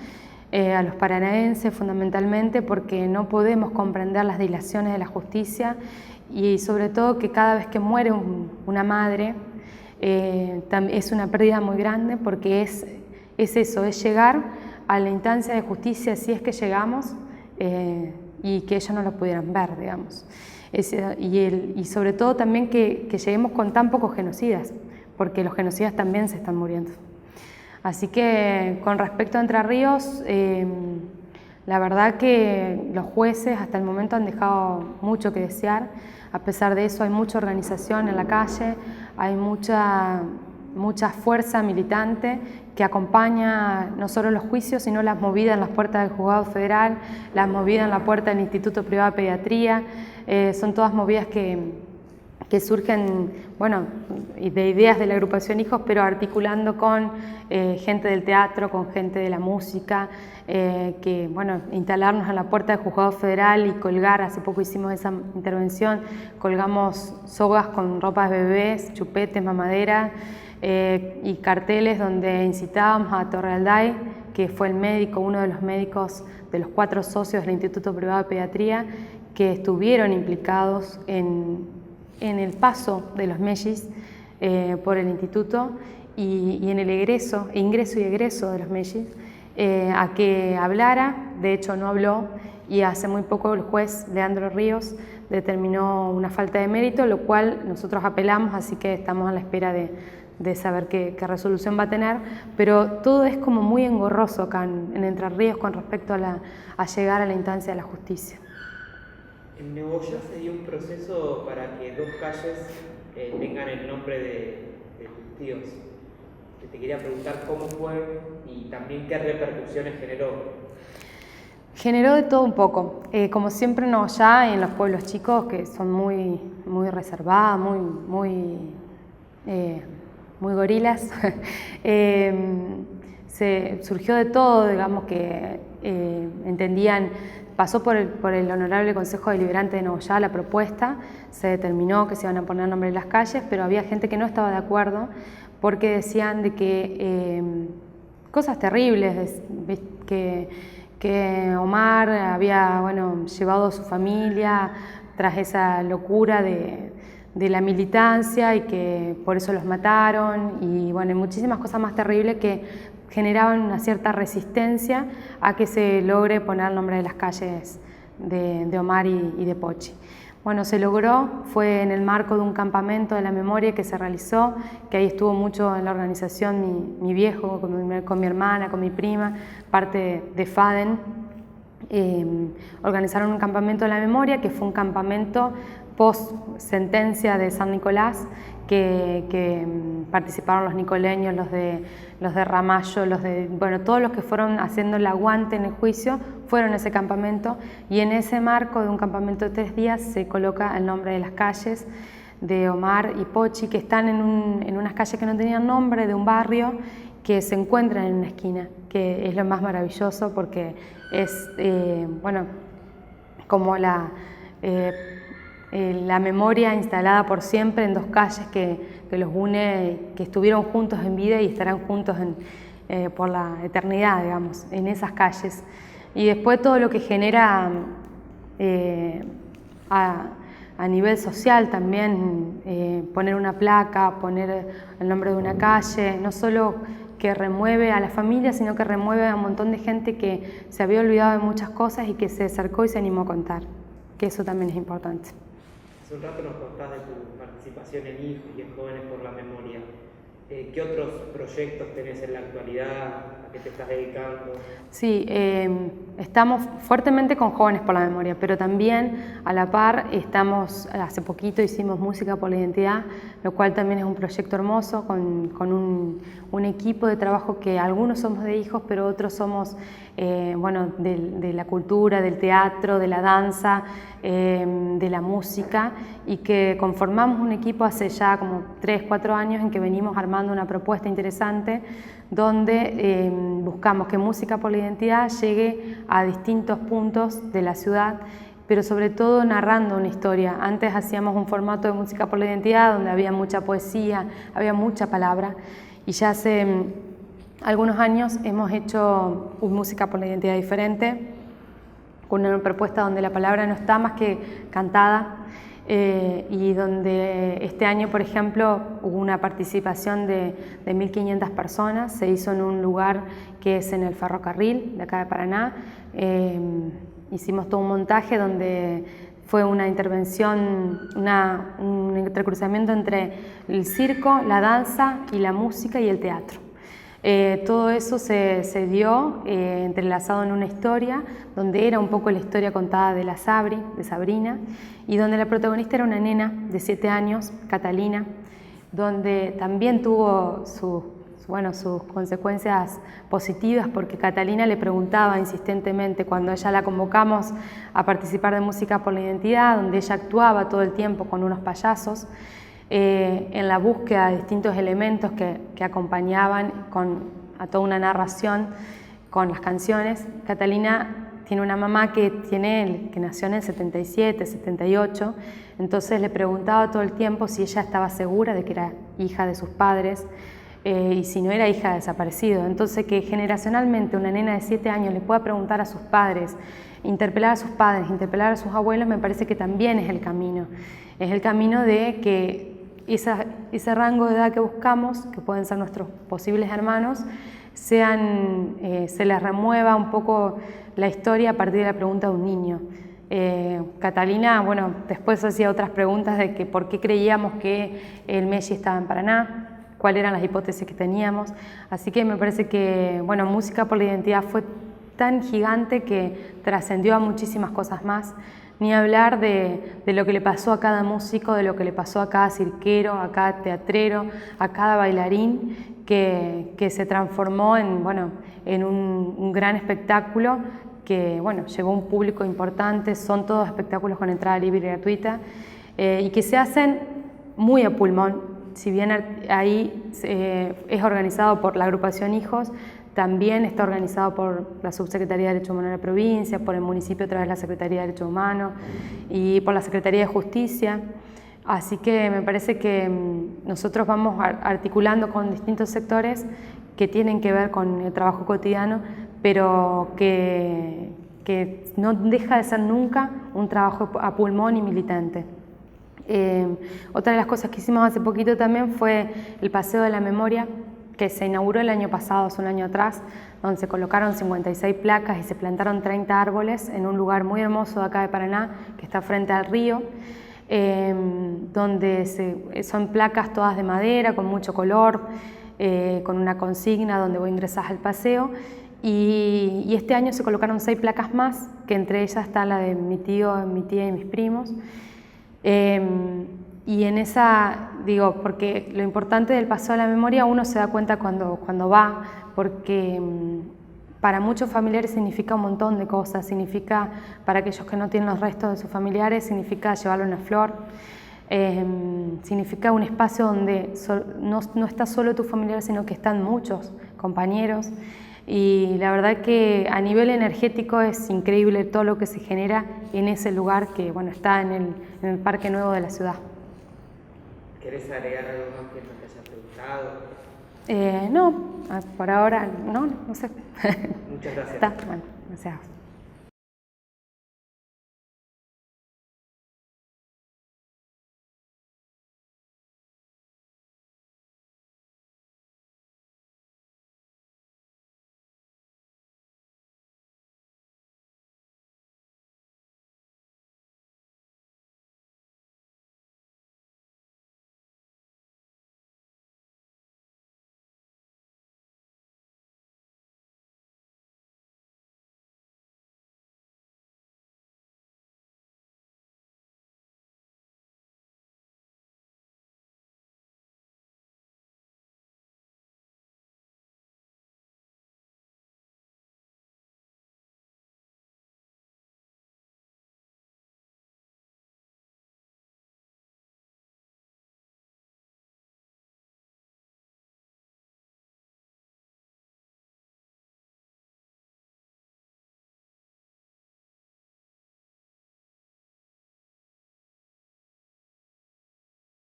Speaker 1: a los paranaenses fundamentalmente, porque no podemos comprender las dilaciones de la justicia y sobre todo que cada vez que muere una madre es una pérdida muy grande, porque es eso, es llegar a la instancia de justicia, si es que llegamos, y que ellos no lo pudieran ver, digamos. Y sobre todo también que lleguemos con tan pocos genocidas, porque los genocidas también se están muriendo. Así que con respecto a Entre Ríos, la verdad que los jueces hasta el momento han dejado mucho que desear. A pesar de eso hay mucha organización en la calle, hay mucha fuerza militante que acompaña no solo los juicios, sino las movidas en las puertas del Juzgado Federal, las movidas en la puerta del Instituto Privado de Pediatría. Son todas movidas que surgen, bueno, de ideas de la agrupación Hijos, pero articulando con gente del teatro, con gente de la música, que, bueno, instalarnos en la puerta del Juzgado Federal y colgar, hace poco hicimos esa intervención, colgamos sogas con ropas de bebés, chupetes, mamaderas, y carteles donde incitábamos a Torrealday, que fue el médico, uno de los médicos de los 4 socios del Instituto Privado de Pediatría, que estuvieron implicados en el paso de los mellis por el instituto y en el ingreso y egreso de los mellis, a que hablara. De hecho no habló, y hace muy poco el juez Leandro Ríos determinó una falta de mérito, lo cual nosotros apelamos, así que estamos a la espera de saber qué resolución va a tener, pero todo es como muy engorroso acá en Entre Ríos con respecto a llegar a la instancia de la justicia.
Speaker 2: En Neboya se dio un proceso para que 2 calles tengan el nombre de tus tíos. Te quería preguntar cómo fue y también qué repercusiones generó.
Speaker 1: Generó de todo un poco. Como siempre en Neboya y en los pueblos chicos, que son muy reservados, muy gorilas, surgió de todo, digamos que entendían. Pasó por el Honorable Consejo Deliberante de Neboya la propuesta, se determinó que se iban a poner nombre en las calles, pero había gente que no estaba de acuerdo porque decían de que cosas terribles, que Omar había llevado a su familia tras esa locura de la militancia y que por eso los mataron, y muchísimas cosas más terribles que generaban una cierta resistencia a que se logre poner el nombre de las calles de Omar y de Pochi. Bueno, se logró, fue en el marco de un campamento de la memoria que se realizó, que ahí estuvo mucho en la organización mi viejo, con mi hermana, con mi prima, parte de FADEN. Organizaron un campamento de la memoria, que fue un campamento post sentencia de San Nicolás, que participaron los nicoleños, los de Ramallo, todos los que fueron haciendo el aguante en el juicio fueron a ese campamento, y en ese marco de un campamento de 3 días se coloca el nombre de las calles de Omar y Pochi, que están en unas calles que no tenían nombre, de un barrio que se encuentran en una esquina, que es lo más maravilloso porque es como la memoria instalada por siempre en 2 calles que los une, que estuvieron juntos en vida y estarán juntos por la eternidad, digamos, en esas calles. Y después todo lo que genera a nivel social también, poner una placa, poner el nombre de una calle, no solo que remueve a la familia, sino que remueve a un montón de gente que se había olvidado de muchas cosas y que se acercó y se animó a contar, que eso también es importante.
Speaker 2: Hace un rato nos contás de tu participación en Hijos y en Jóvenes por la Memoria. ¿Qué otros proyectos tenés en la actualidad a qué te estás dedicando.
Speaker 1: Sí, estamos fuertemente con Jóvenes por la Memoria, pero también a la par estamos, hace poquito hicimos Música por la Identidad, lo cual también es un proyecto hermoso con un equipo de trabajo que algunos somos de hijos, pero otros somos bueno, de la cultura, del teatro, de la danza, de la música, y que conformamos un equipo hace ya como 3, 4 años en que venimos armando una propuesta interesante donde buscamos que Música por la Identidad llegue a distintos puntos de la ciudad, pero sobre todo narrando una historia. Antes hacíamos un formato de Música por la Identidad donde había mucha poesía, había mucha palabra, y ya hace algunos años hemos hecho una Música por la Identidad diferente, con una propuesta donde la palabra no está más que cantada, y donde este año, por ejemplo, hubo una participación de 1.500 personas, se hizo en un lugar que es en el ferrocarril de acá de Paraná. Hicimos todo un montaje donde fue una intervención, un entrecruzamiento entre el circo, la danza y la música y el teatro. Todo eso se dio entrelazado en una historia donde era un poco la historia contada de de Sabrina, y donde la protagonista era una nena de 7 años, Catalina, donde también tuvo sus consecuencias positivas, porque Catalina le preguntaba insistentemente cuando ella la convocamos a participar de Música por la Identidad, donde ella actuaba todo el tiempo con unos payasos, en la búsqueda de distintos elementos que acompañaban a toda una narración con las canciones. Catalina tiene una mamá que nació en el 77, 78, entonces le preguntaba todo el tiempo si ella estaba segura de que era hija de sus padres, y si no era hija de desaparecido. Entonces, que generacionalmente una nena de 7 años le pueda preguntar a sus padres, interpelar a sus padres, interpelar a sus abuelos, me parece que también es el camino. Es el camino de que ese rango de edad que buscamos, que pueden ser nuestros posibles hermanos, se les remueva un poco la historia a partir de la pregunta de un niño. Catalina, bueno, después hacía otras preguntas de que por qué creíamos que el Messi estaba en Paraná, cuáles eran las hipótesis que teníamos. Así que me parece que, bueno, Música por la Identidad fue tan gigante que trascendió a muchísimas cosas más. Ni hablar de lo que le pasó a cada músico, de lo que le pasó a cada cirquero, a cada teatrero, a cada bailarín, que se transformó en un gran espectáculo que llegó a un público importante. Son todos espectáculos con entrada libre y gratuita, y que se hacen muy a pulmón. Si bien ahí es organizado por la agrupación Hijos, también está organizado por la Subsecretaría de Derechos Humanos de la provincia, por el municipio a través de la Secretaría de Derechos Humanos y por la Secretaría de Justicia. Así que me parece que nosotros vamos articulando con distintos sectores que tienen que ver con el trabajo cotidiano, pero que no deja de ser nunca un trabajo a pulmón y militante. Otra de las cosas que hicimos hace poquito también fue el Paseo de la Memoria, que se inauguró el año pasado, hace un año atrás, donde se colocaron 56 placas y se plantaron 30 árboles en un lugar muy hermoso de acá de Paraná, que está frente al río, donde son placas todas de madera, con mucho color, con una consigna donde vos ingresás al paseo. Y este año se colocaron 6 placas más, que entre ellas está la de mi tío, mi tía y mis primos. Y en esa, digo, porque lo importante del Paseo de la Memoria uno se da cuenta cuando va, porque para muchos familiares significa un montón de cosas. Significa, para aquellos que no tienen los restos de sus familiares, significa llevarle una flor, significa un espacio donde no está solo tu familiar, sino que están muchos compañeros. Y la verdad que a nivel energético es increíble todo lo que se genera en ese lugar que está en el Parque Nuevo de la ciudad.
Speaker 2: ¿Querés agregar algo más que no te haya preguntado?
Speaker 1: No, por ahora no sé.
Speaker 2: Muchas gracias.
Speaker 1: Bueno, gracias.